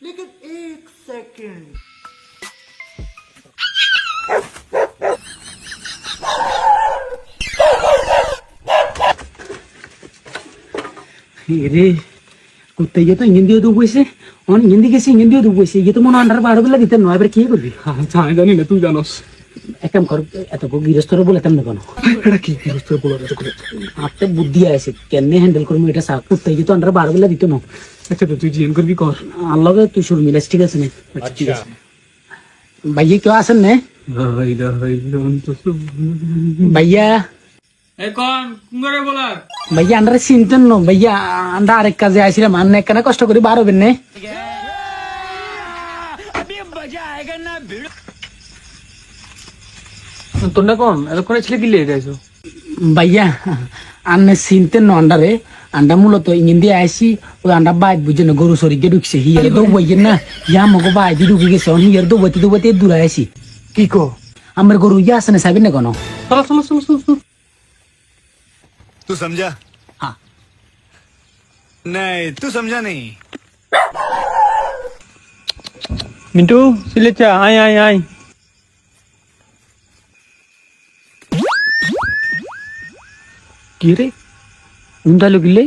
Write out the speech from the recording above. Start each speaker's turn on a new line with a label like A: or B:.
A: लेकिन एक सेकंड
B: रे कुत्ते ये तो इंजन दिए दो पैसे और इंजन दी कैसे इंजन दिए दो पैसे ये तो मन अंडर बाड़ बेला दिते नय बार কি করবি
C: আমি জানি না তুই জানোস
B: এক কাম কর এত গো গিরস্তর বলে তেমন কোন
C: এটা কি গৃহস্থ বলার কথা
B: আপনি বুদ্ধি আছে কেনে হ্যান্ডেল করব এটা সাক কুত্তে ये तो अंडर बाड़ বেলা দিতে ন
C: আচ্ছা তো তুই জিএন করবি কর
B: আল্লাহ তুই শুর মিলাস ঠিক আছে না
C: ঠিক আছে
B: ভাইয়া কেউ আছেন না ভাইয়া
C: এ কোন কুঙ্গরে বলার
B: ভাইয়া আন্ডারে চিনতেন ন ভাইয়া আন্ডা আরেক কাজে আইছিলাম আন্না কেন কষ্ট করে বার হবেন না
C: তোর না কোন এতক্ষণে ছেলে কি লেগে যাইছো
B: ভাইয়া আন্নে চিনতেন ন আন্ডারে আন্ডা মূলত ইঞ্জিন দিয়ে আইসি ওই আন্ডা বাইক বুঝে না গরু সরিকে ঢুকছে হিয়ার দৌ বইয়ের না ইয়া মগো বাইক দিয়ে ঢুকে গেছে হিয়ার দৌ বইতে দূরে আইসি
C: কি কো
B: আমার গরু ইয়া আছে না সাইবেন না কোনো
C: চলো চলো চলো চলো
D: तू समझा
B: हाँ
D: नहीं तू समझा नहीं
C: মিন্টু সিলেচা আয় আয় আয়
B: কি রে উন্ডালো গিলে